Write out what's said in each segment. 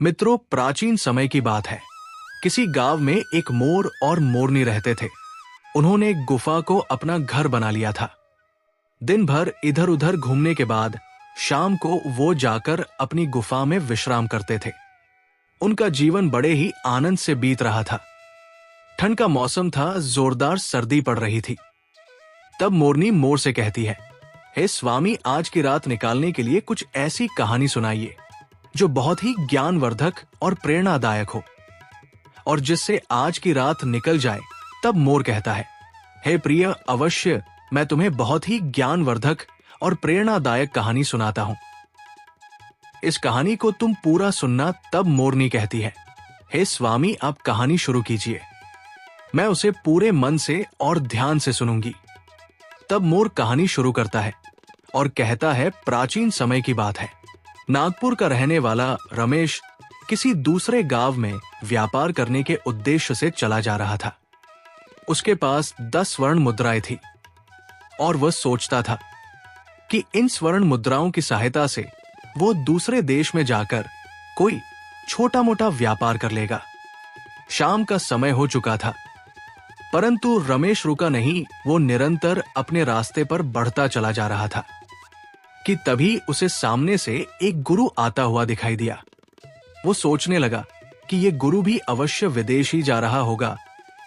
मित्रों, प्राचीन समय की बात है। किसी गांव में एक मोर और मोरनी रहते थे। उन्होंने एक गुफा को अपना घर बना लिया था। दिन भर इधर उधर घूमने के बाद शाम को वो जाकर अपनी गुफा में विश्राम करते थे। उनका जीवन बड़े ही आनंद से बीत रहा था। ठंड का मौसम था, जोरदार सर्दी पड़ रही थी। तब मोरनी मोर से कहती है, हे स्वामी, आज की रात निकालने के लिए कुछ ऐसी कहानी सुनाइए जो बहुत ही ज्ञानवर्धक और प्रेरणादायक हो। और जिससे आज की रात निकल जाए। तब मोर कहता है, हे प्रिय, अवश्य मैं तुम्हें बहुत ही ज्ञानवर्धक और प्रेरणादायक कहानी सुनाता हूं। इस कहानी को तुम पूरा सुनना। तब मोरनी कहती है, हे स्वामी, आप कहानी शुरू कीजिए। मैं उसे पूरे मन से और ध्यान से सुनूंगी। तब मोर कहानी शुरू करता है और कहता है, प्राचीन समय की बात है। नागपुर का रहने वाला रमेश किसी दूसरे गांव में व्यापार करने के उद्देश्य से चला जा रहा था। उसके पास 10 स्वर्ण मुद्राएं थी और वह सोचता था कि इन स्वर्ण मुद्राओं की सहायता से वो दूसरे देश में जाकर कोई छोटा मोटा व्यापार कर लेगा। शाम का समय हो चुका था, परंतु रमेश रुका नहीं। वो निरंतर अपने रास्ते पर बढ़ता चला जा रहा था कि तभी उसे सामने से एक गुरु आता हुआ दिखाई दिया। वो सोचने लगा कि ये गुरु भी अवश्य विदेश ही जा रहा होगा,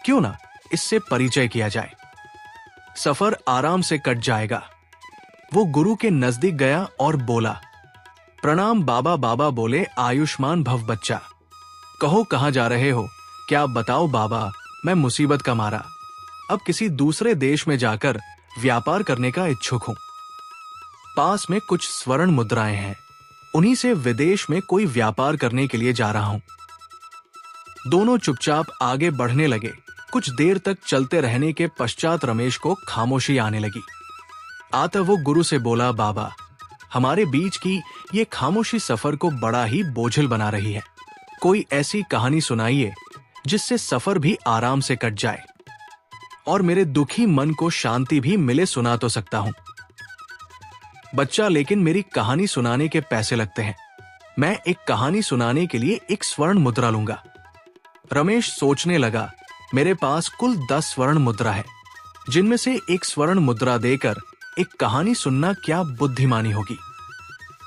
क्यों ना इससे परिचय किया जाए, सफर आराम से कट जाएगा। वो गुरु के नजदीक गया और बोला, प्रणाम बाबा। बाबा बोले, आयुष्मान भव बच्चा। कहो कहां जा रहे हो? क्या बताओ बाबा, मैं मुसीबत का मारा अब किसी दूसरे देश में जाकर व्यापार करने का इच्छुक हूं। पास में कुछ स्वर्ण मुद्राएं हैं, उन्हीं से विदेश में कोई व्यापार करने के लिए जा रहा हूं। दोनों चुपचाप आगे बढ़ने लगे। कुछ देर तक चलते रहने के पश्चात रमेश को खामोशी आने लगी। आता वो गुरु से बोला, बाबा, हमारे बीच की ये खामोशी सफर को बड़ा ही बोझिल बना रही है। कोई ऐसी कहानी सुनाइए जिससे सफर भी आराम से कट जाए और मेरे दुखी मन को शांति भी मिले। सुना तो सकता हूं बच्चा, लेकिन मेरी कहानी सुनाने के पैसे लगते हैं। मैं एक कहानी सुनाने के लिए 1 स्वर्ण मुद्रा लूंगा। रमेश सोचने लगा, मेरे पास कुल 10 स्वर्ण मुद्रा है, जिनमें से 1 स्वर्ण मुद्रा देकर एक कहानी सुनना क्या बुद्धिमानी होगी।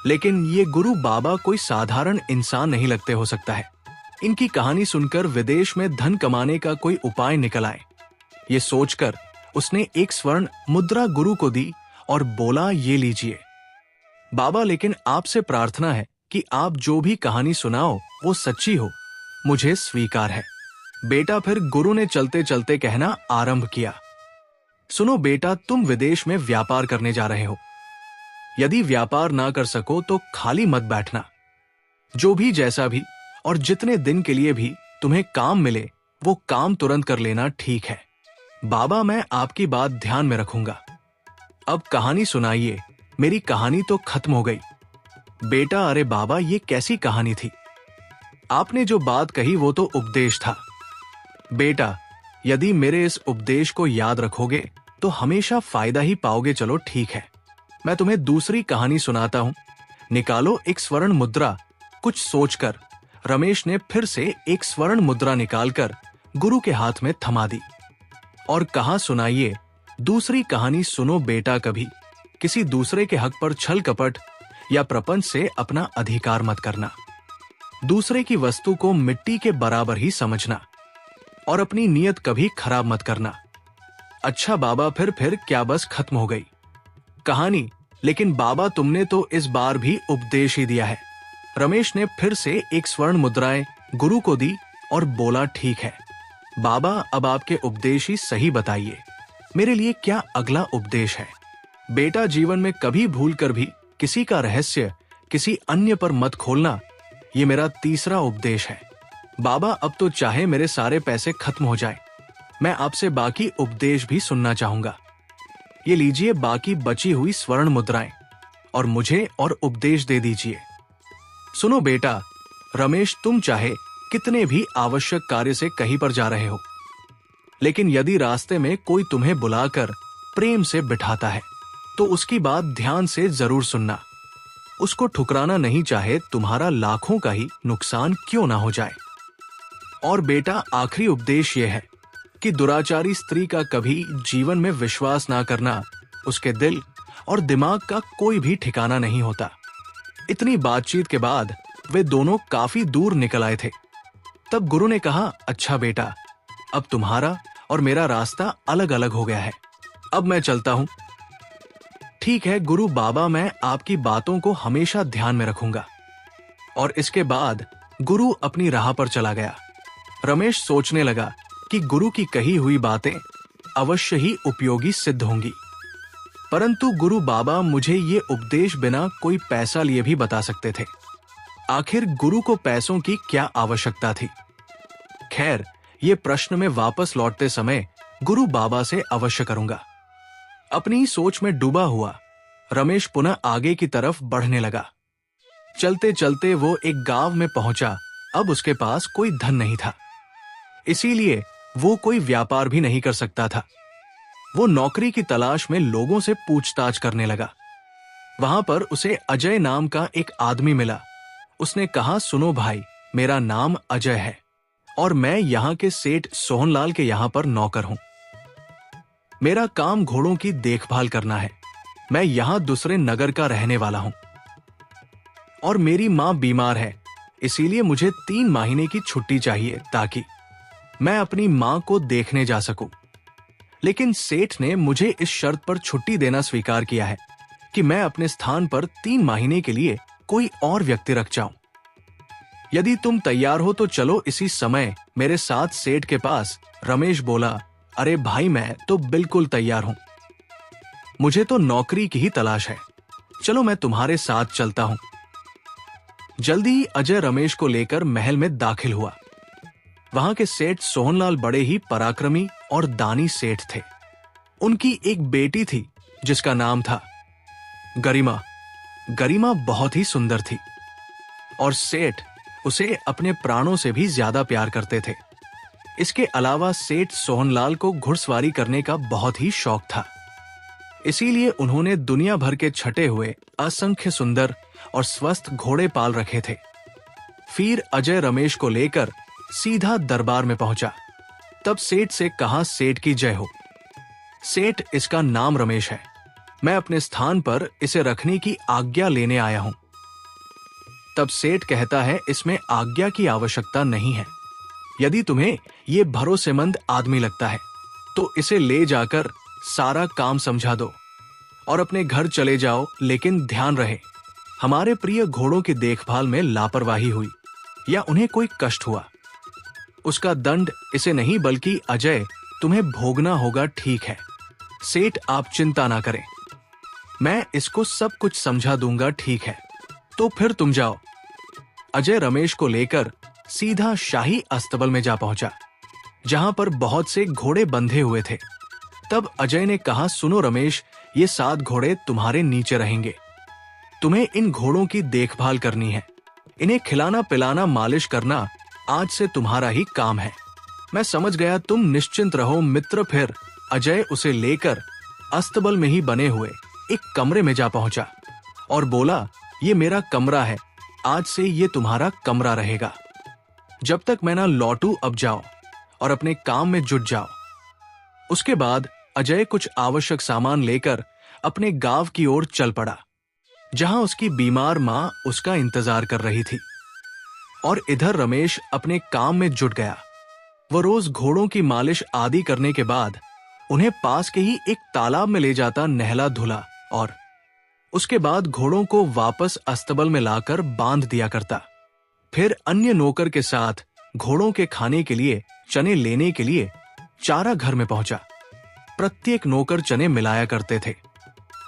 लेकिन ये गुरु बाबा कोई साधारण इंसान नहीं लगते हो सकता है। इनकी कहानी सुनकर विदेश में धन कमाने का कोई उपाय निकल आए। ये सोचकर उसने 1 स्वर्ण मुद्रा गुरु को दी और बोला, ये लीजिए बाबा, लेकिन आपसे प्रार्थना है कि आप जो भी कहानी सुनाओ वो सच्ची हो। मुझे स्वीकार है बेटा। फिर गुरु ने चलते चलते कहना आरंभ किया, सुनो बेटा, तुम विदेश में व्यापार करने जा रहे हो। यदि व्यापार ना कर सको तो खाली मत बैठना। जो भी जैसा भी और जितने दिन के लिए भी तुम्हें काम मिले वो काम तुरंत कर लेना, ठीक है बाबा? मैं आपकी बात ध्यान में रखूंगा। अब कहानी सुनाइए। मेरी कहानी तो खत्म हो गई। बेटा, अरे बाबा, ये कैसी कहानी थी? आपने जो बात कही वो तो उपदेश था। बेटा, यदि मेरे इस उपदेश को याद रखोगे तो हमेशा फायदा ही पाओगे। चलो ठीक है, मैं तुम्हें दूसरी कहानी सुनाता हूं। निकालो 1 स्वर्ण मुद्रा। कुछ सोचकर रमेश ने फिर से 1 स्वर्ण मुद्रा निकालकर गुरु के हाथ में थमा दी और कहा, सुनाइए दूसरी कहानी। सुनो बेटा, कभी किसी दूसरे के हक पर छल कपट या प्रपंच से अपना अधिकार मत करना। दूसरे की वस्तु को मिट्टी के बराबर ही समझना और अपनी नीयत कभी खराब मत करना। अच्छा बाबा, फिर क्या बस खत्म हो गई कहानी? लेकिन बाबा, तुमने तो इस बार भी उपदेश ही दिया है। रमेश ने फिर से 1 स्वर्ण मुद्राएं गुरु को दी और बोला, ठीक है बाबा, अब आपके उपदेश ही सही बताइए। मेरे लिए क्या अगला उपदेश है? बेटा, जीवन में कभी भूल कर भी किसी का रहस्य किसी अन्य पर मत खोलना। ये मेरा तीसरा उपदेश है। बाबा, अब तो चाहे मेरे सारे पैसे खत्म हो जाए, मैं आपसे बाकी उपदेश भी सुनना चाहूंगा। ये लीजिए बाकी बची हुई स्वर्ण मुद्राएं और मुझे और उपदेश दे दीजिए। सुनो बेटा, रमेश, तुम चाहे कितने भी आवश्यक कार्य से कहीं पर जा रहे हो, लेकिन यदि रास्ते में कोई तुम्हें बुलाकर प्रेम से बिठाता है तो उसकी बात ध्यान से जरूर सुनना। उसको ठुकराना नहीं चाहे, तुम्हारा लाखों का ही नुकसान क्यों ना हो जाए। और बेटा, आखिरी उपदेश यह है कि दुराचारी स्त्री का कभी जीवन में विश्वास ना करना, उसके दिल और दिमाग का कोई भी ठिकाना नहीं होता। इतनी बातचीत के बाद वे दोनों काफी दूर निकल आए थे। तब गुरु ने कहा, अच्छा बेटा, अब तुम्हारा और मेरा रास्ता अलग अलग हो गया है, अब मैं चलता हूं। ठीक है गुरु बाबा, मैं आपकी बातों को हमेशा ध्यान में रखूंगा। और इसके बाद गुरु अपनी राह पर चला गया। रमेश सोचने लगा कि गुरु की कही हुई बातें अवश्य ही उपयोगी सिद्ध होंगी, परंतु गुरु बाबा मुझे ये उपदेश बिना कोई पैसा लिए भी बता सकते थे। आखिर गुरु को पैसों की क्या आवश्यकता थी? खैर, ये प्रश्न में वापस लौटते समय गुरु बाबा से अवश्य करूंगा। अपनी सोच में डूबा हुआ रमेश पुनः आगे की तरफ बढ़ने लगा। चलते चलते वो एक गांव में पहुंचा। अब उसके पास कोई धन नहीं था, इसीलिए वो कोई व्यापार भी नहीं कर सकता था। वो नौकरी की तलाश में लोगों से पूछताछ करने लगा। वहां पर उसे अजय नाम का एक आदमी मिला। उसने कहा, सुनो भाई, मेरा नाम अजय है और मैं यहाँ के सेठ सोहनलाल के यहाँ पर नौकर हूं। मेरा काम घोड़ों की देखभाल करना है। मैं यहाँ दूसरे नगर का रहने वाला हूं और मेरी माँ बीमार है, इसीलिए मुझे 3 महीने की छुट्टी चाहिए ताकि मैं अपनी माँ को देखने जा सकूं। लेकिन सेठ ने मुझे इस शर्त पर छुट्टी देना स्वीकार किया है कि मैं अपने स्थान पर 3 महीने के लिए कोई और व्यक्ति रख जाऊं। यदि तुम तैयार हो तो चलो इसी समय मेरे साथ सेठ के पास। रमेश बोला, अरे भाई, मैं तो बिल्कुल तैयार हूं, मुझे तो नौकरी की ही तलाश है, चलो मैं तुम्हारे साथ चलता हूं। जल्दी ही अजय रमेश को लेकर महल में दाखिल हुआ। वहां के सेठ सोहनलाल बड़े ही पराक्रमी और दानी सेठ थे। उनकी एक बेटी थी जिसका नाम था गरिमा। गरिमा बहुत ही सुंदर थी और सेठ उसे अपने प्राणों से भी ज्यादा प्यार करते थे। इसके अलावा सेठ सोहनलाल को घुड़सवारी करने का बहुत ही शौक था, इसीलिए उन्होंने दुनिया भर के छटे हुए असंख्य सुंदर और स्वस्थ घोड़े पाल रखे थे। फिर अजय रमेश को लेकर सीधा दरबार में पहुंचा। तब सेठ से कहा, सेठ की जय हो। सेठ, इसका नाम रमेश है, मैं अपने स्थान पर इसे रखने की आज्ञा लेने आया हूं। तब सेठ कहता है, इसमें आज्ञा की आवश्यकता नहीं है। यदि तुम्हें ये भरोसेमंद आदमी लगता है तो इसे ले जाकर सारा काम समझा दो और अपने घर चले जाओ। लेकिन ध्यान रहे, हमारे प्रिय घोड़ों की देखभाल में लापरवाही हुई या उन्हें कोई कष्ट हुआ, उसका दंड इसे नहीं बल्कि अजय तुम्हें भोगना होगा। ठीक है सेठ, आप चिंता ना करें, मैं इसको सब कुछ समझा दूंगा। ठीक है, तो फिर तुम जाओ। अजय रमेश को लेकर सीधा शाही अस्तबल में जा पहुंचा, जहां पर बहुत से घोड़े बंधे हुए थे। तब अजय ने कहा, सुनो रमेश, ये 7 घोड़े तुम्हारे नीचे रहेंगे। तुम्हें इन घोड़ों की देखभाल करनी है, इन्हें खिलाना पिलाना मालिश करना आज से तुम्हारा ही काम है। मैं समझ गया, तुम निश्चिंत रहो मित्र। फिर अजय उसे लेकर अस्तबल में ही बने हुए एक कमरे में जा पहुंचा और बोला, ये मेरा कमरा है, आज से ये तुम्हारा कमरा रहेगा। जब तक मैं ना लौटूं, अब जाओ और अपने काम में जुट जाओ। उसके बाद अजय कुछ आवश्यक सामान लेकर अपने गांव की ओर चल पड़ा, जहां उसकी बीमार मां उसका इंतजार कर रही थी। और इधर रमेश अपने काम में जुट गया। वो रोज घोड़ों की मालिश आदि करने के बाद उन्हें पास के ही एक तालाब में ले जाता, नहला धुला और उसके बाद घोड़ों को वापस अस्तबल में लाकर बांध दिया करता। फिर अन्य नौकर के साथ घोड़ों के खाने के लिए चने लेने के लिए चारा घर में पहुंचा। प्रत्येक नौकर चने मिलाया करते थे।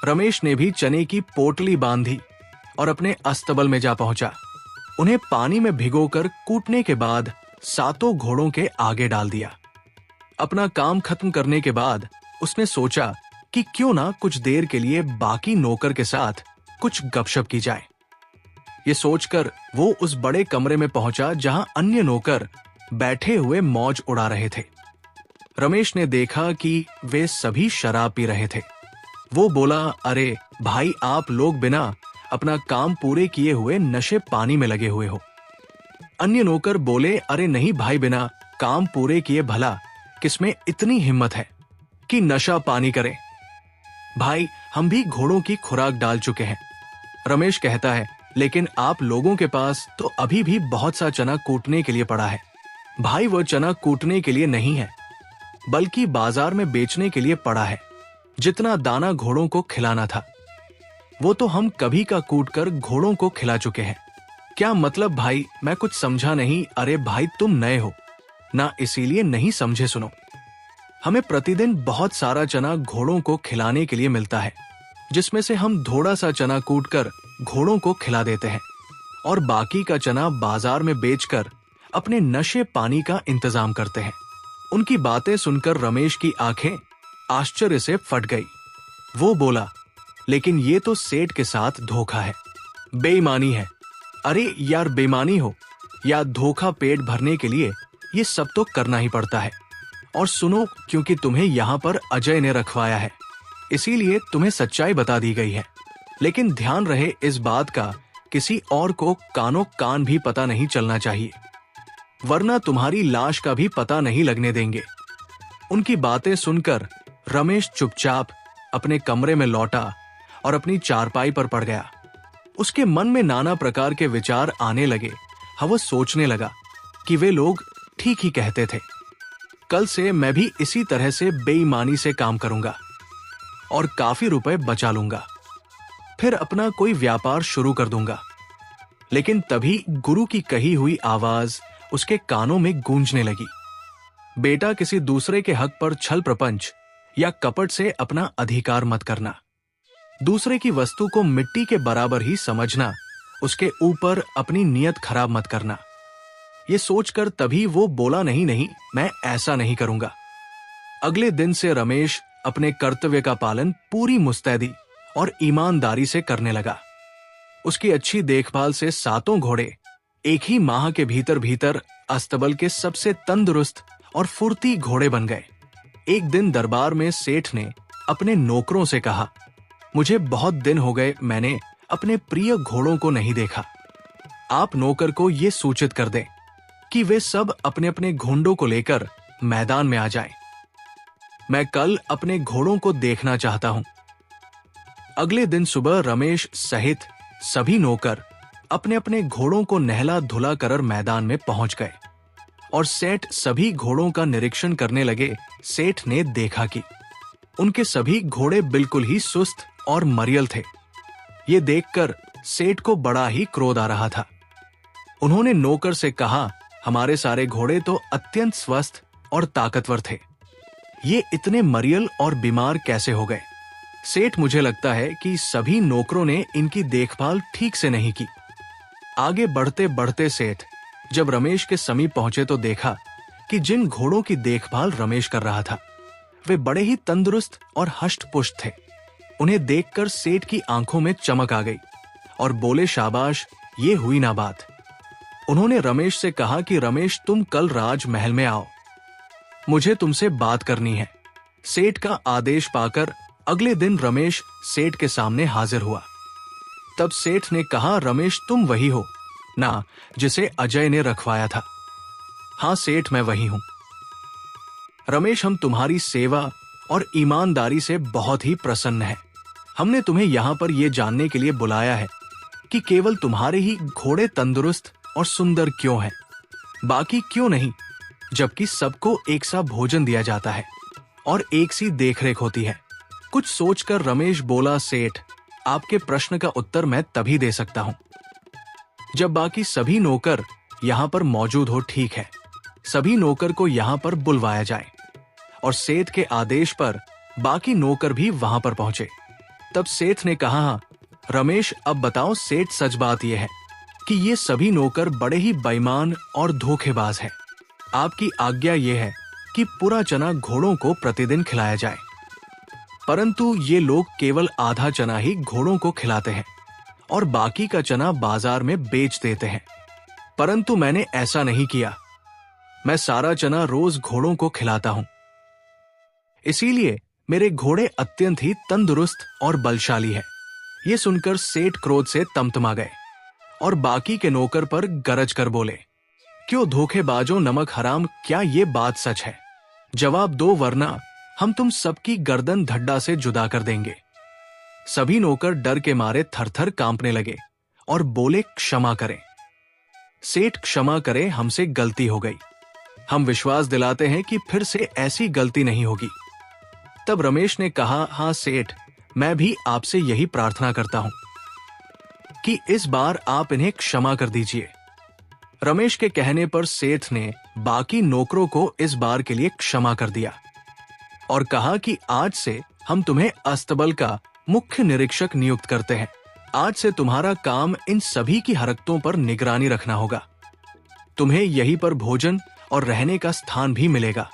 रमेश ने भी चने की पोटली बांधी और अपने अस्तबल में जा पहुंचा। उन्हें पानी में भिगोकर कूटने के बाद 7 घोड़ों के आगे डाल दिया। अपना काम खत्म करने के बाद उसने सोचा कि क्यों ना कुछ देर के लिए बाकी नौकर के साथ कुछ गपशप की जाए। ये सोचकर वो उस बड़े कमरे में पहुंचा जहां अन्य नौकर बैठे हुए मौज उड़ा रहे थे। रमेश ने देखा कि वे सभी शराब पी रहे थे। वो बोला, अरे भाई, आप लोग बिना अपना काम पूरे किए हुए नशे पानी में लगे हुए हो। अन्य नौकर बोले, अरे नहीं भाई, बिना काम पूरे किए भला किसमें इतनी हिम्मत है कि नशा पानी करे। भाई, हम भी घोड़ों की खुराक डाल चुके हैं। रमेश कहता है, लेकिन आप लोगों के पास तो अभी भी बहुत सा चना कूटने के लिए पड़ा है। भाई, वो चना कूटने के लिए नहीं है, बल्कि बाजार में बेचने के लिए पड़ा है। जितना दाना घोड़ों को खिलाना था वो तो हम कभी का कूट कर घोड़ों को खिला चुके हैं। क्या मतलब भाई? मैं कुछ समझा नहीं। अरे भाई, तुम नए हो ना, इसीलिए नहीं समझे। सुनो, हमें प्रतिदिन बहुत सारा चना घोड़ों को खिलाने के लिए मिलता है, जिसमें से हम थोड़ा सा चना कूट कर घोड़ों को खिला देते हैं और बाकी का चना बाजार में बेचकर अपने नशे पानी का इंतजाम करते हैं। उनकी बातें सुनकर रमेश की आंखें आश्चर्य से फट गई। वो बोला, लेकिन ये तो सेठ के साथ धोखा है, बेईमानी है। अरे यार, बेईमानी हो या धोखा, पेट भरने के लिए ये सब तो करना ही पड़ता है। और सुनो, क्योंकि तुम्हें यहाँ पर अजय ने रखवाया है, इसीलिए तुम्हें सच्चाई बता दी गई है। लेकिन ध्यान रहे, इस बात का किसी और को कानो कान भी पता नहीं चलना चाहिए, वरना तुम्हारी लाश का भी पता नहीं लगने देंगे। उनकी बातें सुनकर रमेश चुपचाप अपने कमरे में लौटा और अपनी चारपाई पर पड़ गया। उसके मन में नाना प्रकार के विचार आने लगे। वो सोचने लगा कि वे लोग ठीक ही कहते थे। कल से मैं भी इसी तरह से बेईमानी से काम करूंगा और काफी रुपए बचा लूंगा, फिर अपना कोई व्यापार शुरू कर दूंगा। लेकिन तभी गुरु की कही हुई आवाज उसके कानों में गूंजने लगी, बेटा, किसी दूसरे के हक पर छल प्रपंच या कपट से अपना अधिकार मत करना। दूसरे की वस्तु को मिट्टी के बराबर ही समझना, उसके ऊपर अपनी नियत खराब मत करना। ये सोचकर तभी वो बोला, नहीं, मैं ऐसा नहीं करूंगा। अगले दिन से रमेश अपने कर्तव्य का पालन पूरी मुस्तैदी और ईमानदारी से करने लगा। उसकी अच्छी देखभाल से 7 घोड़े एक ही माह के भीतर भीतर अस्तबल के सबसे तंदुरुस्त और फुर्ती घोड़े बन गए। एक दिन दरबार में सेठ ने अपने नौकरों से कहा, मुझे बहुत दिन हो गए मैंने अपने प्रिय घोड़ों को नहीं देखा। आप नौकर को ये सूचित कर दें कि वे सब अपने अपने घोंडों को लेकर मैदान में आ जाएं। मैं कल अपने घोड़ों को देखना चाहता हूं। अगले दिन सुबह रमेश सहित सभी नौकर अपने अपने घोड़ों को नहला धुला कर मैदान में पहुंच गए और सेठ सभी घोड़ों का निरीक्षण करने लगे। सेठ ने देखा कि उनके सभी घोड़े बिल्कुल ही सुस्त और मरियल थे। ये देखकर सेठ को बड़ा ही क्रोध आ रहा था। उन्होंने नौकर से कहा, हमारे सारे घोड़े तो अत्यंत स्वस्थ और ताकतवर थे, ये इतने मरियल और बीमार कैसे हो गए? सेठ, मुझे लगता है कि सभी नौकरों ने इनकी देखभाल ठीक से नहीं की। आगे बढ़ते बढ़ते सेठ जब रमेश के समीप पहुंचे तो देखा कि जिन घोड़ों की देखभाल रमेश कर रहा था वे बड़े ही तंदुरुस्त और हष्ट-पुष्ट थे। उन्हें देखकर सेठ की आंखों में चमक आ गई और बोले, शाबाश, ये हुई ना बात। उन्होंने रमेश से कहा कि रमेश, तुम कल राजमहल में आओ, मुझे तुमसे बात करनी है। सेठ का आदेश पाकर अगले दिन रमेश सेठ के सामने हाजिर हुआ। तब सेठ ने कहा, रमेश, तुम वही हो ना जिसे अजय ने रखवाया था? हाँ सेठ, मैं वही हूं। रमेश, हम तुम्हारी सेवा और ईमानदारी से बहुत ही प्रसन्न हैं। हमने तुम्हें यहाँ पर यह जानने के लिए बुलाया है कि केवल तुम्हारे ही घोड़े तंदुरुस्त और सुंदर क्यों हैं, बाकी क्यों नहीं, जबकि सबको एक सा भोजन दिया जाता है और एक सी देखरेख होती है। कुछ सोचकर रमेश बोला, सेठ, आपके प्रश्न का उत्तर मैं तभी दे सकता हूं जब बाकी सभी नौकर यहाँ पर मौजूद हो। ठीक है, सभी नौकर को यहाँ पर बुलवाया जाए। और सेठ के आदेश पर बाकी नौकर भी वहां पर पहुंचे। तब सेठ ने कहा, रमेश, अब बताओ सेठ, सच बात यह है कि ये सभी नौकर बड़े ही बेईमान और धोखेबाज हैं। आपकी आज्ञा यह है कि पूरा चना घोड़ों को प्रतिदिन खिलाया जाए, परंतु ये लोग केवल आधा चना ही घोड़ों को खिलाते हैं और बाकी का चना बाजार में बेच देते हैं। परंतु मैंने ऐसा नहीं किया, मैं सारा चना रोज घोड़ों को खिलाता हूं, इसीलिए मेरे घोड़े अत्यंत ही तंदुरुस्त और बलशाली है। ये सुनकर सेठ क्रोध से तमतमा गए और बाकी के नौकर पर गरज कर बोले, क्यों धोखेबाजों, नमक हराम, क्या ये बात सच है? जवाब दो, वरना हम तुम सबकी गर्दन धड्डा से जुदा कर देंगे। सभी नौकर डर के मारे थरथर कांपने लगे और बोले, क्षमा करें सेठ, क्षमा करें, हमसे गलती हो गई। हम विश्वास दिलाते हैं कि फिर से ऐसी गलती नहीं होगी। तब रमेश ने कहा, हाँ सेठ, मैं भी आपसे यही प्रार्थना करता हूं कि इस बार आप इन्हें क्षमा कर दीजिए। रमेश के कहने पर सेठ ने बाकी नौकरों को इस बार के लिए क्षमा कर दिया और कहा कि आज से हम तुम्हें अस्तबल का मुख्य निरीक्षक नियुक्त करते हैं। आज से तुम्हारा काम इन सभी की हरकतों पर निगरानी रखना होगा। तुम्हें यहीं पर भोजन और रहने का स्थान भी मिलेगा।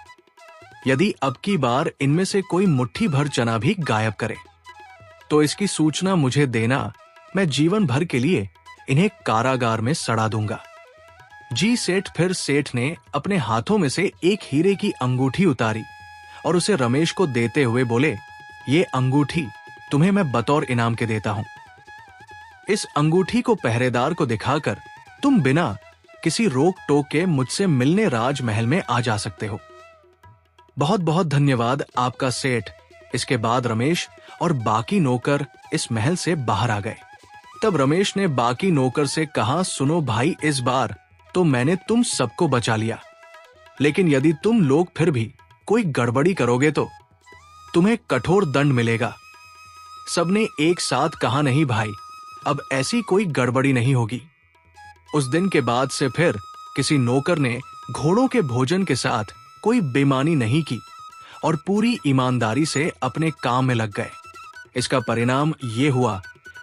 यदि अब की बार इनमें से कोई मुट्ठी भर चना भी गायब करे तो इसकी सूचना मुझे देना। मैं जीवन भर के लिए इन्हें कारागार में सड़ा दूंगा। जी सेठ। फिर सेठ ने अपने हाथों में से एक हीरे की अंगूठी उतारी और उसे रमेश को देते हुए बोले, ये अंगूठी तुम्हें मैं बतौर इनाम के देता हूं। इस अंगूठी को पहरेदार को दिखाकर तुम बिना किसी रोक टोक के मुझसे मिलने राजमहल में आ जा सकते हो। बहुत बहुत धन्यवाद आपका सेठ। इसके बाद रमेश और बाकी नौकर इस महल से बाहर आ गए। तब रमेश ने बाकी नौकर से कहा, सुनो भाई, इस बार तो मैंने तुम सबको बचा लिया, लेकिन यदि तुम लोग फिर भी कोई गड़बड़ी करोगे तो तुम्हें कठोर दंड मिलेगा। सबने एक साथ कहा, नहीं भाई, अब ऐसी कोई गड़बड़ी नहीं होगी। उस दिन के बाद से फिर किसी नौकर ने घोड़ों के भोजन के साथ कोई बेईमानी नहीं की और पूरी ईमानदारी से अपने काम में लग गए। इसका परिणाम ये हुआ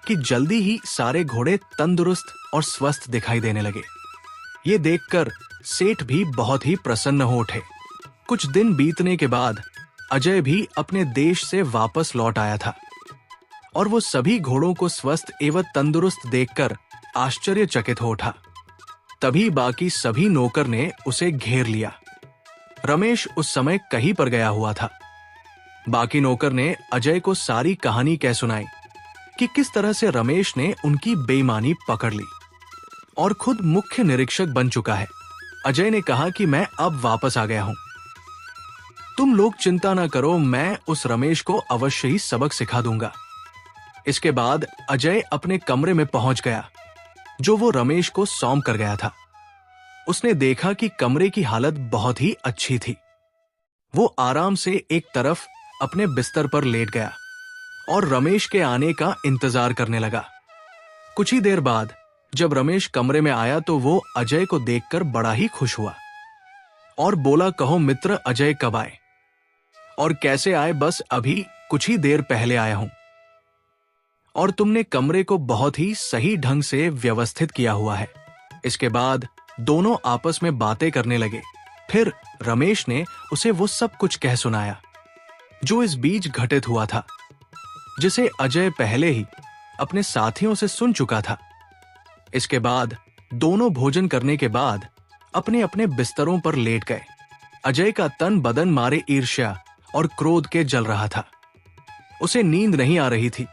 कि जल्दी ही सारे घोड़े तंदुरुस्त और स्वस्थ दिखाई देने लगे। ये देखकर सेठ भी बहुत ही प्रसन्न हो उठे। कुछ दिन बीतने के बाद अजय भी अपने देश से वापस लौट आया था और वो सभी घोड़ों को स्वस्थ एवं तंदुरुस्त देखकर आश्चर्यचकित हो उठा। तभी बाकी सभी नौकर ने उसे घेर लिया। रमेश उस समय कहीं पर गया हुआ था। बाकी नौकर ने अजय को सारी कहानी कह सुनाई कि किस तरह से रमेश ने उनकी बेईमानी पकड़ ली और खुद मुख्य निरीक्षक बन चुका है। अजय ने कहा कि मैं अब वापस आ गया हूं। तुम लोग चिंता ना करो, मैं उस रमेश को अवश्य ही सबक सिखा दूंगा। इसके बाद अजय अपने कमरे में पहुंच गया जो वो रमेश को सौंप कर गया था। उसने देखा कि कमरे की हालत बहुत ही अच्छी थी। वो आराम से एक तरफ अपने बिस्तर पर लेट गया और रमेश के आने का इंतजार करने लगा। कुछ ही देर बाद जब रमेश कमरे में आया तो वो अजय को देखकर बड़ा ही खुश हुआ और बोला, कहो मित्र, अजय कब आए और कैसे आए? बस अभी कुछ ही देर पहले आया हूं और तुमने कमरे को बहुत ही सही ढंग से व्यवस्थित किया हुआ है। इसके बाद दोनों आपस में बातें करने लगे। फिर रमेश ने उसे वो सब कुछ कह सुनाया जो इस बीच घटित हुआ था, जिसे अजय पहले ही अपने साथियों से सुन चुका था। इसके बाद दोनों भोजन करने के बाद अपने अपने बिस्तरों पर लेट गए। अजय का तन बदन मारे ईर्ष्या और क्रोध के जल रहा था। उसे नींद नहीं आ रही थी।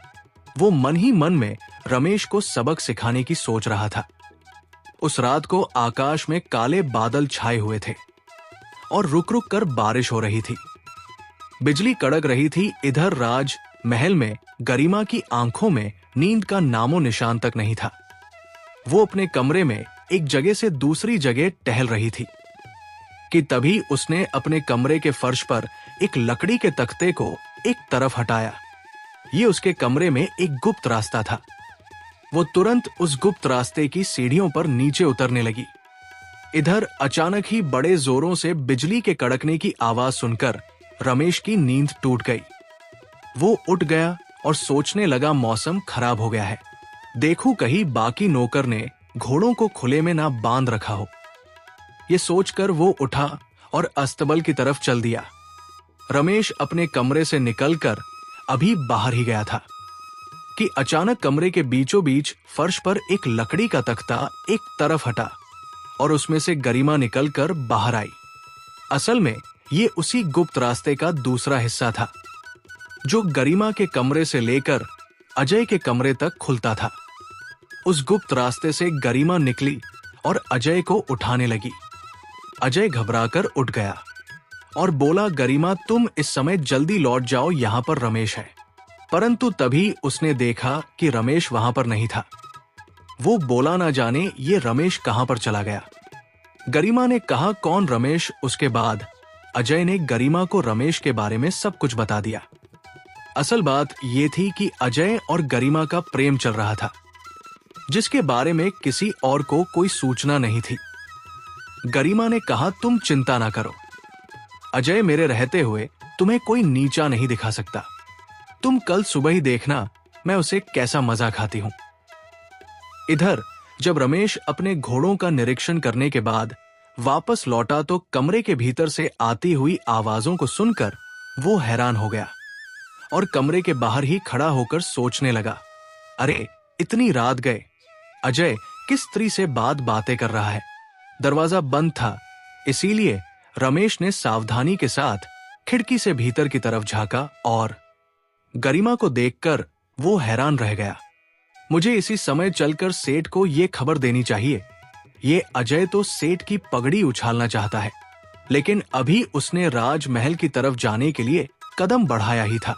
वो मन ही मन में रमेश को सबक सिखाने की सोच रहा था। उस रात को आकाश में काले बादल छाए हुए थे और रुक रुक कर बारिश हो रही थी। बिजली कड़क रही थी। इधर राज महल में गरिमा की आंखों में नींद का नामो निशान तक नहीं था। वो अपने कमरे में एक जगह से दूसरी जगह टहल रही थी कि तभी उसने अपने कमरे के फर्श पर एक लकड़ी के तख्ते को एक तरफ हटाया। ये उसके कमरे में एक गुप्त रास्ता था। वो तुरंत उस गुप्त रास्ते की सीढ़ियों पर नीचे उतरने लगी। इधर अचानक ही बड़े जोरों से बिजली के कड़कने की आवाज सुनकर रमेश की नींद टूट गई। वो उठ गया और सोचने लगा, मौसम खराब हो गया है। देखूं कहीं बाकी नौकर ने घोड़ों को खुले में ना बांध रखा हो। ये सोचकर वो उठा और अस्तबल की तरफ चल दिया। रमेश अपने कमरे से निकलकर अभी बाहर ही गया था कि अचानक कमरे के बीचों बीच फर्श पर एक लकड़ी का तख्ता एक तरफ हटा और उसमें से गरिमा निकलकर बाहर आई। असल में ये उसी गुप्त रास्ते का दूसरा हिस्सा था जो गरिमा के कमरे से लेकर अजय के कमरे तक खुलता था। उस गुप्त रास्ते से गरिमा निकली और अजय को उठाने लगी। अजय घबराकर उठ गया और बोला, गरिमा तुम इस समय जल्दी लौट जाओ, यहां पर रमेश है। परंतु तभी उसने देखा कि रमेश वहां पर नहीं था। वो बोला ना जाने ये रमेश कहां पर चला गया। गरिमा ने कहा, कौन रमेश? उसके बाद अजय ने गरिमा को रमेश के बारे में सब कुछ बता दिया। असल बात ये थी कि अजय और गरिमा का प्रेम चल रहा था, जिसके बारे में किसी और को कोई सूचना नहीं थी। गरिमा ने कहा, तुम चिंता ना करो, अजय मेरे रहते हुए तुम्हें कोई नीचा नहीं दिखा सकता। तुम कल सुबह ही देखना मैं उसे कैसा मजा खाती हूं। इधर जब रमेश अपने घोड़ों का निरीक्षण करने के बाद वापस लौटा तो कमरे के भीतर से आती हुई आवाजों को सुनकर वो हैरान हो गया और कमरे के बाहर ही खड़ा होकर सोचने लगा, अरे इतनी रात गए, अजय किस स्त्री से बातें कर रहा है। दरवाजा बंद था, इसीलिए रमेश ने सावधानी के साथ खिड़की से भीतर की तरफ झांका और गरिमा को देखकर वो हैरान रह गया। मुझे इसी समय चलकर सेठ को ये खबर देनी चाहिए। ये अजय तो सेठ की पगड़ी उछालना चाहता है, लेकिन अभी उसने राजमहल की तरफ जाने के लिए कदम बढ़ाया ही था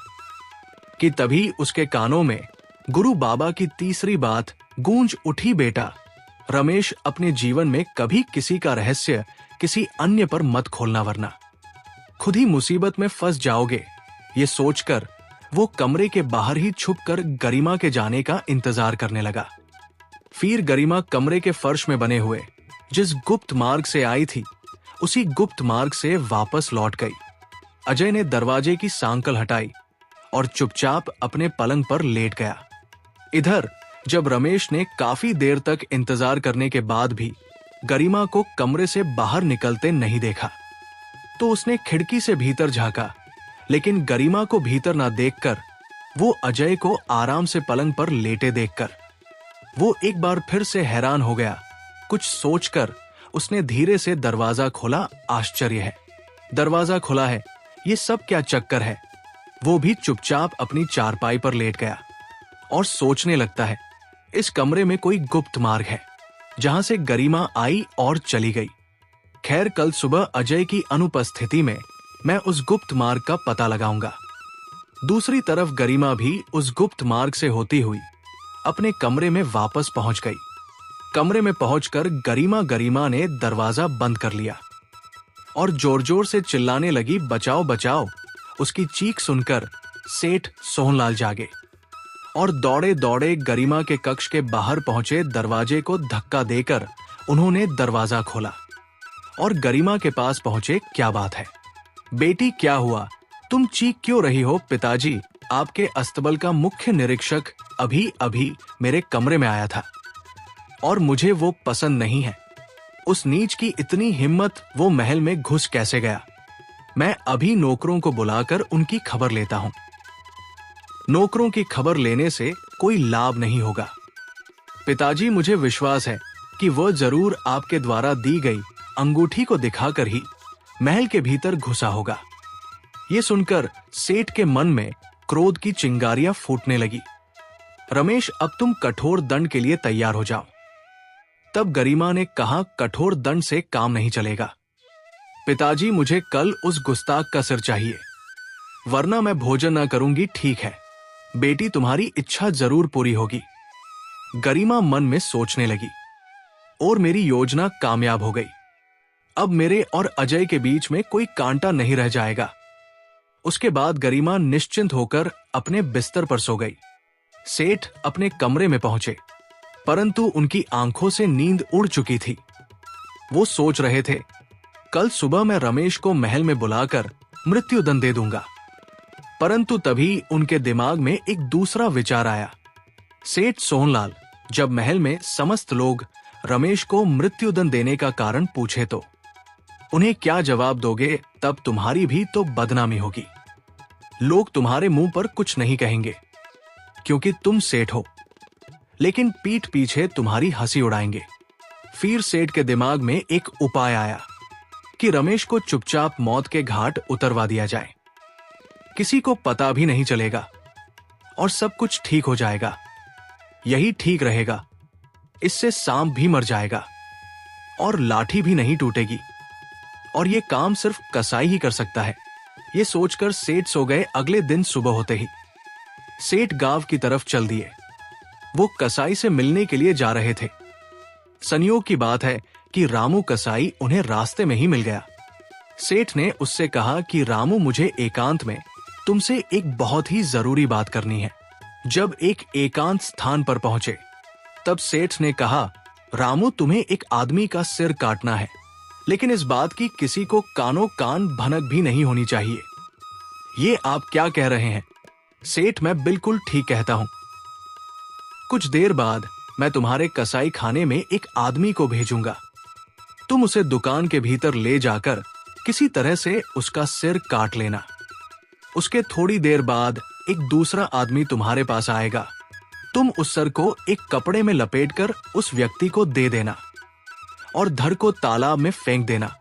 कि तभी उसके कानों में गुरु बाबा की तीसरी बात गूंज उठी, बेटा रमेश, अपने जीवन में कभी किसी का रहस्य किसी अन्य पर मत खोलना, वरना खुद ही मुसीबत में फंस जाओगे। ये सोचकर वो कमरे के बाहर ही छुपकर गरिमा के जाने का इंतजार करने लगा। फिर गरिमा कमरे के फर्श में बने हुए जिस गुप्त मार्ग से आई थी, उसी गुप्त मार्ग से वापस लौट गई। अजय ने दरवाजे की सांकल हटाई और चुपचाप अपने पलंग पर लेट गया। इधर जब रमेश ने काफी देर तक इंतजार करने के बाद भी गरिमा को कमरे से बाहर निकलते नहीं देखा, तो उसने खिड़की से भीतर झांका, लेकिन गरिमा को भीतर ना देखकर वो अजय को आराम से पलंग पर लेटे देखकर वो एक बार फिर से हैरान हो गया। कुछ सोचकर उसने धीरे से दरवाजा खोला। आश्चर्य है, दरवाजा खुला है, ये सब क्या चक्कर है। वो भी चुपचाप अपनी चारपाई पर लेट गया और सोचने लगता है, इस कमरे में कोई गुप्त मार्ग है जहां से गरिमा आई और चली गई। खैर, कल सुबह अजय की अनुपस्थिति में मैं उस गुप्त मार्ग का पता लगाऊंगा। दूसरी तरफ गरिमा भी उस गुप्त मार्ग से होती हुई अपने कमरे में वापस पहुंच गई। कमरे में पहुंचकर गरिमा ने दरवाजा बंद कर लिया और जोर जोर से चिल्लाने लगी, बचाओ बचाओ। उसकी चीख सुनकर सेठ सोहनलाल जागे और दौड़े दौड़े गरिमा के कक्ष के बाहर पहुंचे। दरवाजे को धक्का देकर उन्होंने दरवाजा खोला और गरिमा के पास पहुंचे। क्या बात है बेटी, क्या हुआ? तुम चीख क्यों रही हो? पिताजी, आपके अस्तबल का मुख्य निरीक्षक अभी अभी मेरे कमरे में आया था और मुझे वो पसंद नहीं है। उस नीच की इतनी हिम्मत, वो महल में घुस कैसे गया? मैं अभी नौकरों को बुलाकर उनकी खबर लेता हूं। नौकरों की खबर लेने से कोई लाभ नहीं होगा पिताजी, मुझे विश्वास है कि वह जरूर आपके द्वारा दी गई अंगूठी को दिखाकर ही महल के भीतर घुसा होगा। ये सुनकर सेठ के मन में क्रोध की चिंगारियां फूटने लगी। रमेश, अब तुम कठोर दंड के लिए तैयार हो जाओ। तब गरिमा ने कहा, कठोर दंड से काम नहीं चलेगा पिताजी, मुझे कल उस गुस्ताख का सिर चाहिए, वरना मैं भोजन न करूंगी। ठीक है बेटी, तुम्हारी इच्छा जरूर पूरी होगी। गरिमा मन में सोचने लगी, और मेरी योजना कामयाब हो गई। अब मेरे और अजय के बीच में कोई कांटा नहीं रह जाएगा। उसके बाद गरिमा निश्चिंत होकर अपने बिस्तर पर सो गई। सेठ अपने कमरे में पहुंचे, परंतु उनकी आंखों से नींद उड़ चुकी थी। वो सोच रहे थे, कल सुबह मैं रमेश को महल में बुलाकर मृत्युदंड दे दूंगा। परंतु तभी उनके दिमाग में एक दूसरा विचार आया। सेठ सोहनलाल जब महल में समस्त लोग रमेश को मृत्युदंड देने का कारण पूछे तो उन्हें क्या जवाब दोगे? तब तुम्हारी भी तो बदनामी होगी। लोग तुम्हारे मुंह पर कुछ नहीं कहेंगे क्योंकि तुम सेठ हो, लेकिन पीठ पीछे तुम्हारी हंसी उड़ाएंगे। फिर सेठ के दिमाग में एक उपाय आया कि रमेश को चुपचाप मौत के घाट उतरवा दिया जाए। किसी को पता भी नहीं चलेगा और सब कुछ ठीक हो जाएगा। यही ठीक रहेगा, इससे सांप भी मर जाएगा और लाठी भी नहीं टूटेगी, और ये काम सिर्फ कसाई ही कर सकता है। ये सोचकर सेठ सो गए। अगले दिन सुबह होते ही सेठ गांव की तरफ चल दिए। वो कसाई से मिलने के लिए जा रहे थे। संयोग की बात है कि रामू कसाई उन्हें रास्ते में ही मिल गया। सेठ ने उससे कहा कि रामू, मुझे एकांत में तुमसे एक बहुत ही जरूरी बात करनी है। जब एक एकांत स्थान पर पहुंचे तब सेठ ने कहा, रामू, तुम्हें एक आदमी का सिर काटना है, लेकिन इस बात की किसी को कानो कान भनक भी नहीं होनी चाहिए। ये आप क्या कह रहे हैं? सेठ, मैं बिल्कुल ठीक कहता हूं। कुछ देर बाद मैं तुम्हारे कसाई खाने में एक आदमी को भेजूंगा। तुम उसे दुकान के भीतर ले जाकर किसी तरह से उसका सिर काट लेना। उसके थोड़ी देर बाद एक दूसरा आदमी तुम्हारे पास आएगा। तुम उस सर को एक कपड़े में लपेटकर उस व्यक्ति को दे देना और धर को तालाब में फेंक देना।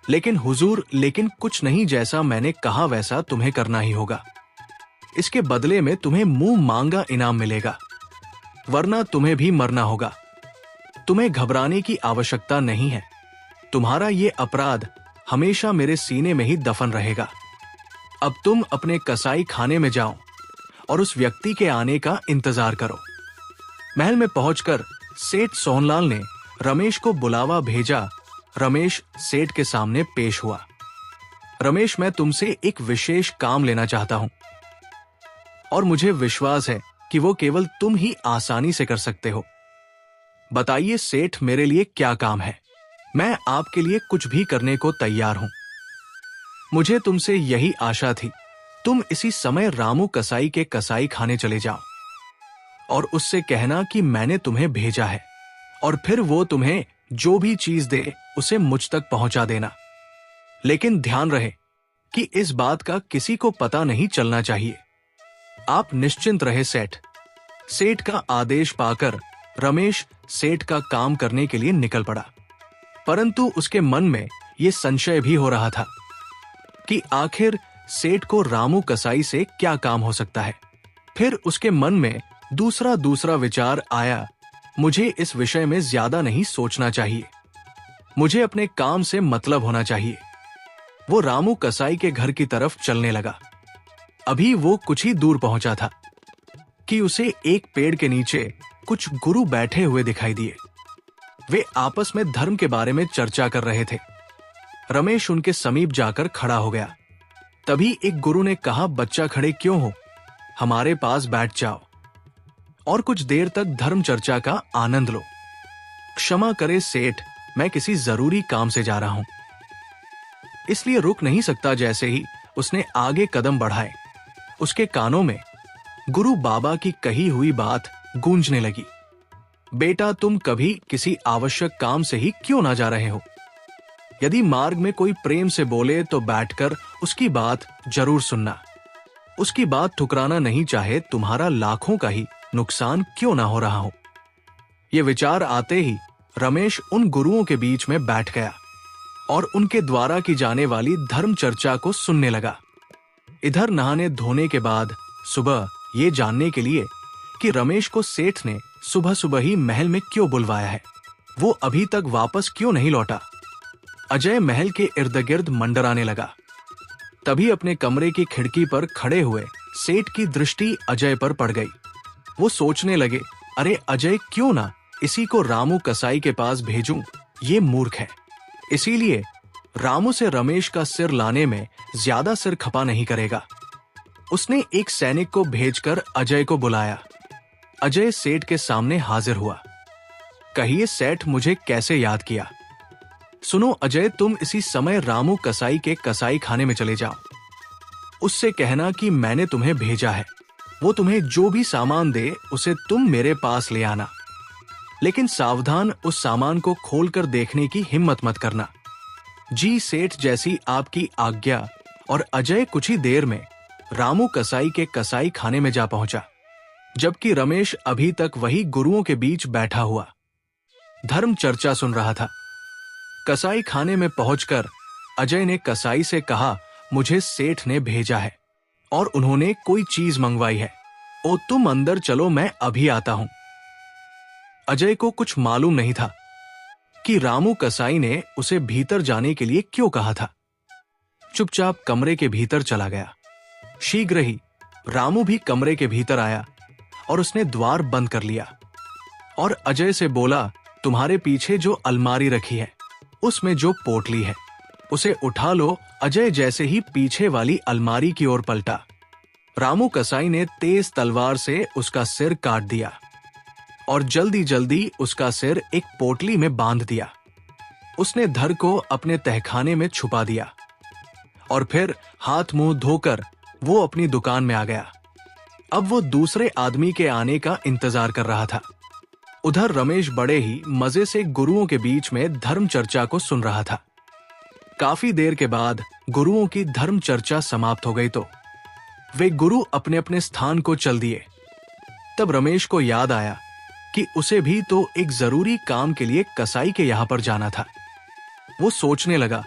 लेकिन हुजूर, लेकिन कुछ नहीं, जैसा मैंने कहा वैसा तुम्हें करना ही होगा। इसके बदले में तुम्हें मुंह मांगा इनाम मिलेगा, वरना तुम्हें भी मरना होगा। तुम्हें घबराने की आवश्यकता नहीं है। तुम्हारा ये अपराध हमेशा मेरे सीने में ही दफन रहेगा। अब तुम अपने कसाई खाने में जाओ और उस व्यक्ति के आने का इंतजार करो। महल में पहुंचकर सेठ सोहनलाल ने रमेश को बुलावा भेजा। रमेश सेठ के सामने पेश हुआ। रमेश, मैं तुमसे एक विशेष काम लेना चाहता हूं और मुझे विश्वास है कि वो केवल तुम ही आसानी से कर सकते हो। बताइए सेठ, मेरे लिए क्या काम है? मैं आपके लिए कुछ भी करने को तैयार हूं। मुझे तुमसे यही आशा थी। तुम इसी समय रामू कसाई के कसाई खाने चले जाओ और उससे कहना कि मैंने तुम्हें भेजा है, और फिर वो तुम्हें जो भी चीज दे उसे मुझ तक पहुंचा देना। लेकिन ध्यान रहे कि इस बात का किसी को पता नहीं चलना चाहिए। आप निश्चिंत रहे सेठ। सेठ का आदेश पाकर रमेश सेठ का काम करने के लिए निकल पड़ा, परंतु उसके मन में यह संशय भी हो रहा था कि आखिर सेठ को रामू कसाई से क्या काम हो सकता है। फिर उसके मन में दूसरा विचार आया, मुझे इस विषय में ज्यादा नहीं सोचना चाहिए, मुझे अपने काम से मतलब होना चाहिए। वो रामू कसाई के घर की तरफ चलने लगा। अभी वो कुछ ही दूर पहुंचा था कि उसे एक पेड़ के नीचे कुछ गुरु बैठे हुए दिखाई दिए। वे आपस में धर्म के बारे में चर्चा कर रहे थे। रमेश उनके समीप जाकर खड़ा हो गया। तभी एक गुरु ने कहा, बच्चा खड़े क्यों हो, हमारे पास बैठ जाओ और कुछ देर तक धर्म चर्चा का आनंद लो। क्षमा करे सेठ, मैं किसी जरूरी काम से जा रहा हूं, इसलिए रुक नहीं सकता। जैसे ही उसने आगे कदम बढ़ाए, उसके कानों में गुरु बाबा की कही हुई बात गूंजने लगी, बेटा, तुम कभी किसी आवश्यक काम से ही क्यों ना जा रहे हो? यदि मार्ग में कोई प्रेम से बोले तो बैठकर उसकी बात जरूर सुनना। उसकी बात ठुकराना नहीं, चाहे तुम्हारा लाखों का ही नुकसान क्यों ना हो रहा हो। ये विचार आते ही रमेश उन गुरुओं के बीच में बैठ गया और उनके द्वारा की जाने वाली धर्म चर्चा को सुनने लगा। इधर नहाने धोने के बाद सुबह ये जानने के लिए कि रमेश को सेठ ने सुबह सुबह ही महल में क्यों बुलवाया है, वो अभी तक वापस क्यों नहीं लौटा, अजय महल के इर्द गिर्द मंडराने लगा। तभी अपने कमरे की खिड़की पर खड़े हुए सेठ की दृष्टि अजय पर पड़ गई। वो सोचने लगे, अरे अजय क्यों ना इसी को रामू कसाई के पास भेजूं, ये मूर्ख है। इसीलिए रामू से रमेश का सिर लाने में ज्यादा सिर खपा नहीं करेगा। उसने एक सैनिक को भेजकर अजय को बुलाया। अजय सेठ के सामने हाजिर हुआ। कहिए सेठ, मुझे कैसे याद किया? सुनो अजय, तुम इसी समय रामू कसाई के कसाई खाने में चले जाओ। उससे कहना कि मैंने तुम्हें भेजा है। वो तुम्हें जो भी सामान दे उसे तुम मेरे पास ले आना, लेकिन सावधान, उस सामान को खोलकर देखने की हिम्मत मत करना। जी सेठ, जैसी आपकी आज्ञा। और अजय कुछ ही देर में रामू कसाई के कसाई खाने में जा पहुंचा, जबकि रमेश अभी तक वही गुरुओं के बीच बैठा हुआ धर्म चर्चा सुन रहा था। कसाई खाने में पहुंचकर अजय ने कसाई से कहा, मुझे सेठ ने भेजा है और उन्होंने कोई चीज मंगवाई है। ओ तुम अंदर चलो, मैं अभी आता हूं। अजय को कुछ मालूम नहीं था कि रामू कसाई ने उसे भीतर जाने के लिए क्यों कहा था। चुपचाप कमरे के भीतर चला गया। शीघ्र ही रामू भी कमरे के भीतर आया और उसने द्वार बंद कर लिया और अजय से बोला, तुम्हारे पीछे जो अलमारी रखी है उसमें जो पोटली है उसे उठा लो। अजय जैसे ही पीछे वाली अलमारी की ओर पलटा, रामू कसाई ने तेज तलवार से उसका सिर काट दिया और जल्दी जल्दी उसका सिर एक पोटली में बांध दिया। उसने धर को अपने तहखाने में छुपा दिया और फिर हाथ मुंह धोकर वो अपनी दुकान में आ गया। अब वो दूसरे आदमी के आने का इंतजार कर रहा था। उधर रमेश बड़े ही मजे से गुरुओं के बीच में धर्म चर्चा को सुन रहा था। काफी देर के बाद गुरुओं की धर्म चर्चा समाप्त हो गई तो वे गुरु अपने अपने स्थान को चल दिए। तब रमेश को याद आया कि उसे भी तो एक जरूरी काम के लिए कसाई के यहां पर जाना था। वो सोचने लगा,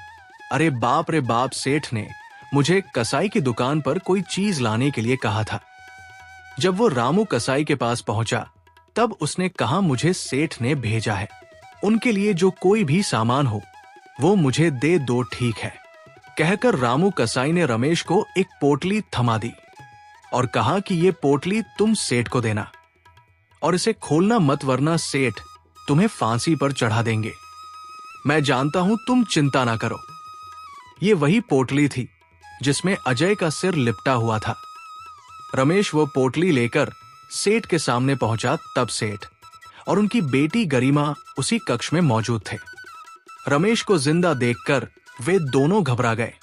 अरे बाप रे बाप, सेठ ने मुझे कसाई की दुकान पर कोई चीज लाने के लिए कहा था। जब वो रामू कसाई के पास पहुंचा तब उसने कहा, मुझे सेठ ने भेजा है, उनके लिए जो कोई भी सामान हो वो मुझे दे दो, ठीक है। कहकर रामू कसाई ने रमेश को एक पोटली थमा दी और कहा कि ये पोटली तुम सेठ को देना और इसे खोलना मत, वरना सेठ तुम्हें फांसी पर चढ़ा देंगे। मैं जानता हूं, तुम चिंता ना करो। ये वही पोटली थी जिसमें अजय का सिर लिपटा हुआ था। रमेश वो पोटली लेकर सेठ के सामने पहुंचा। तब सेठ और उनकी बेटी गरिमा उसी कक्ष में मौजूद थे। रमेश को जिंदा देखकर वे दोनों घबरा गए।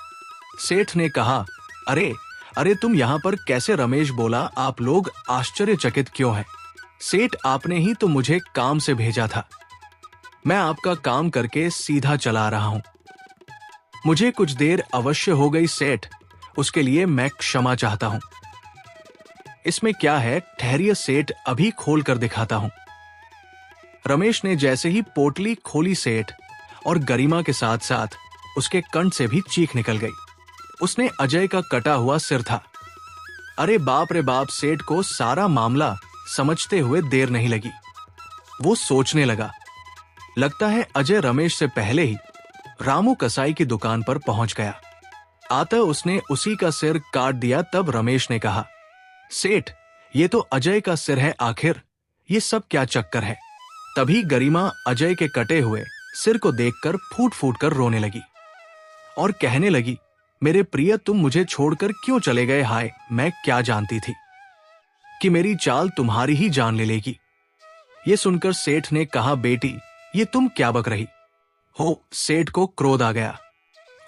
सेठ ने कहा, अरे अरे तुम यहां पर कैसे? रमेश बोला, आप लोग आश्चर्यचकित क्यों हैं? सेठ, आपने ही तो मुझे काम से भेजा था। मैं आपका काम करके सीधा चला रहा हूं। मुझे कुछ देर अवश्य हो गई सेठ, उसके लिए मैं क्षमा चाहता हूं। इसमें क्या है, ठहरिए सेठ, अभी खोल कर दिखाता हूं। रमेश ने जैसे ही पोटली खोली, सेठ और गरिमा के साथ साथ उसके कंठ से भी चीख निकल गई। उसने अजय का कटा हुआ सिर था। अरे बाप रे बाप, सेठ को सारा मामला समझते हुए देर नहीं लगी। वो सोचने लगा, लगता है अजय रमेश से पहले ही रामू कसाई की दुकान पर पहुंच गया। आता उसने उसी का सिर काट दिया। तब रमेश ने कहा, सेठ, ये तो अजय का सिर है, आखिर ये सब क्या चक्कर है? तभी गरिमा अजय के कटे हुए सिर को देखकर फूट फूट कर रोने लगी और कहने लगी, मेरे प्रिय, तुम मुझे छोड़कर क्यों चले गए? हाय, मैं क्या जानती थी कि मेरी चाल तुम्हारी ही जान ले लेगी। ये सुनकर सेठ ने कहा, बेटी, ये तुम क्या बक रही हो? सेठ को क्रोध आ गया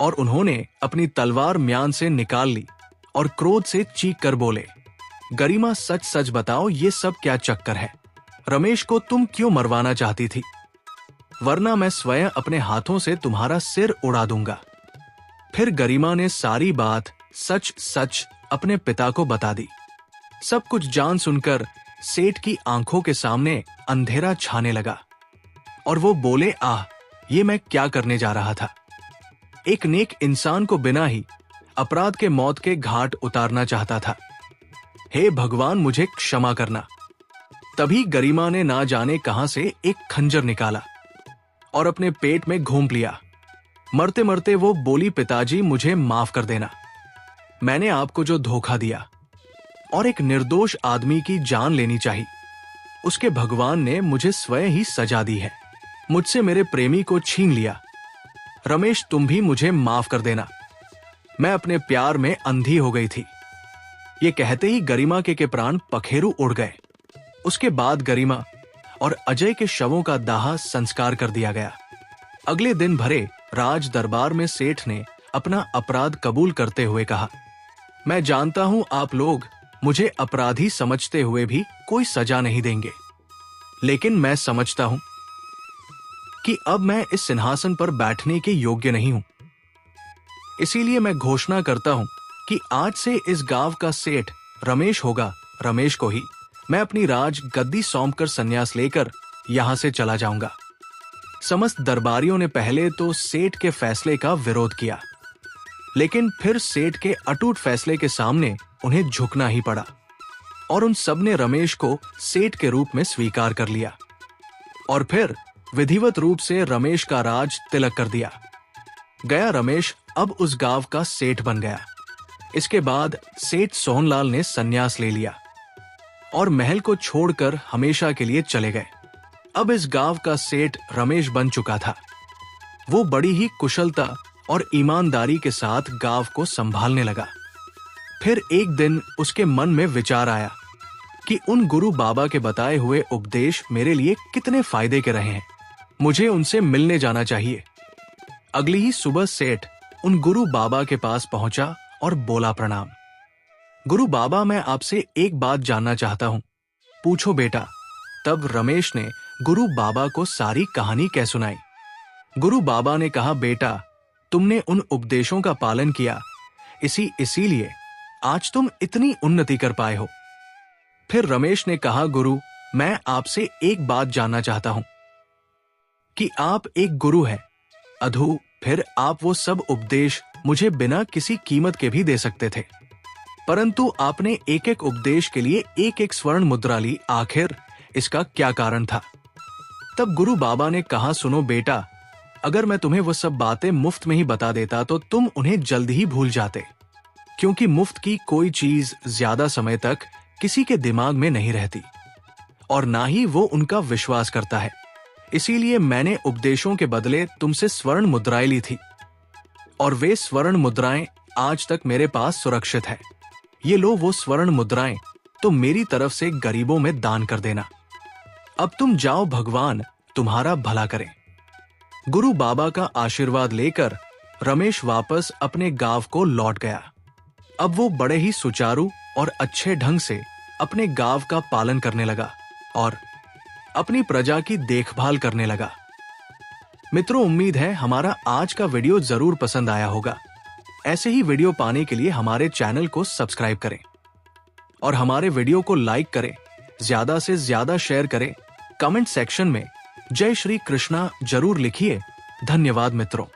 और उन्होंने अपनी तलवार म्यान से निकाल ली और क्रोध से चीख कर बोले, गरिमा, सच सच बताओ, ये सब क्या चक्कर है? रमेश को तुम क्यों मरवाना चाहती थी? वरना मैं स्वयं अपने हाथों से तुम्हारा सिर उड़ा दूंगा। फिर गरिमा ने सारी बात सच सच अपने पिता को बता दी। सब कुछ जान सुनकर सेठ की आंखों के सामने अंधेरा छाने लगा और वो बोले, आह, ये मैं क्या करने जा रहा था? एक नेक इंसान को बिना ही अपराध के मौत के घाट उतारना चाहता था। हे भगवान, मुझे क्षमा करना। तभी गरिमा ने ना जाने कहां से एक खंजर निकाला और अपने पेट में घोंप लिया। मरते मरते वो बोली, पिताजी, मुझे माफ कर देना। मैंने आपको जो धोखा दिया और एक निर्दोष आदमी की जान लेनी चाहिए, उसके भगवान ने मुझे स्वयं ही सजा दी है। मुझसे मेरे प्रेमी को छीन लिया। रमेश, तुम भी मुझे माफ कर देना। मैं अपने प्यार में अंधी हो गई थी। ये कहते ही गरिमा के प्राण पखेरु उड़ गए। उसके बाद गरिमा और अजय के शवों का दाह संस्कार कर दिया गया। अगले दिन भरे राज दरबार में सेठ ने अपना अपराध कबूल करते हुए कहा, मैं जानता हूं आप लोग मुझे अपराधी समझते हुए भी कोई सजा नहीं देंगे, लेकिन मैं समझता हूं कि अब मैं इस सिंहासन पर बैठने के योग्य नहीं हूं। इसीलिए मैं घोषणा करता हूं कि आज से इस गांव का सेठ रमेश होगा। रमेश को ही मैं अपनी राज गद्दी सौंपकर संन्यास लेकर यहां से चला जाऊंगा। समस्त दरबारियों ने पहले तो सेठ के फैसले का विरोध किया, लेकिन फिर सेठ के अटूट फैसले के सामने उन्हें झुकना ही पड़ा और उन सब ने रमेश को सेठ के रूप में स्वीकार कर लिया और फिर विधिवत रूप से रमेश का राज तिलक कर दिया गया। रमेश अब उस गांव का सेठ बन गया। इसके बाद सेठ सोहनलाल ने संन्यास ले लिया और महल को छोड़कर हमेशा के लिए चले गए। अब इस गांव का सेठ रमेश बन चुका था। वो बड़ी ही कुशलता और ईमानदारी के साथ गांव को संभालने लगा। फिर एक दिन उसके मन में विचार आया कि उन गुरु बाबा के बताए हुए उपदेश मेरे लिए कितने फायदे के रहे हैं, मुझे उनसे मिलने जाना चाहिए। अगली ही सुबह सेठ उन गुरु बाबा के पास पहुंचा और बोला, प्रणाम गुरु बाबा, मैं आपसे एक बात जानना चाहता हूं, पूछो बेटा। तब रमेश ने गुरु बाबा को सारी कहानी कह सुनाई। गुरु बाबा ने कहा, बेटा तुमने उन उपदेशों का पालन किया, इसीलिए आज तुम इतनी उन्नति कर पाए हो। फिर रमेश ने कहा, गुरु मैं आपसे एक बात जानना चाहता हूं कि आप एक गुरु हैं, अधू फिर आप वो सब उपदेश मुझे बिना किसी कीमत के भी दे सकते थे, परंतु आपने एक एक उपदेश के लिए एक एक स्वर्ण मुद्रा ली, आखिर इसका क्या कारण था? तब गुरु बाबा ने कहा, सुनो बेटा, अगर मैं तुम्हें वो सब बातें मुफ्त में ही बता देता तो तुम उन्हें जल्द ही भूल जाते, क्योंकि मुफ्त की कोई चीज ज्यादा समय तक किसी के दिमाग में नहीं रहती और ना ही वो उनका विश्वास करता है। इसीलिए मैंने उपदेशों के बदले तुमसे स्वर्ण मुद्राएं ली थी और वे स्वर्ण मुद्राएं आज तक मेरे पास सुरक्षित है। ये लो वो स्वर्ण मुद्राएं, तो मेरी तरफ से गरीबों में दान कर देना। अब तुम जाओ, भगवान तुम्हारा भला करें। गुरु बाबा का आशीर्वाद लेकर रमेश वापस अपने गांव को लौट गया। अब वो बड़े ही सुचारू और अच्छे ढंग से अपने गांव का पालन करने लगा और अपनी प्रजा की देखभाल करने लगा। मित्रों, उम्मीद है हमारा आज का वीडियो जरूर पसंद आया होगा। ऐसे ही वीडियो पाने के लिए हमारे चैनल को सब्सक्राइब करें और हमारे वीडियो को लाइक करें, ज्यादा से ज्यादा शेयर करें। कमेंट सेक्शन में जय श्री कृष्णा जरूर लिखिए। धन्यवाद मित्रों।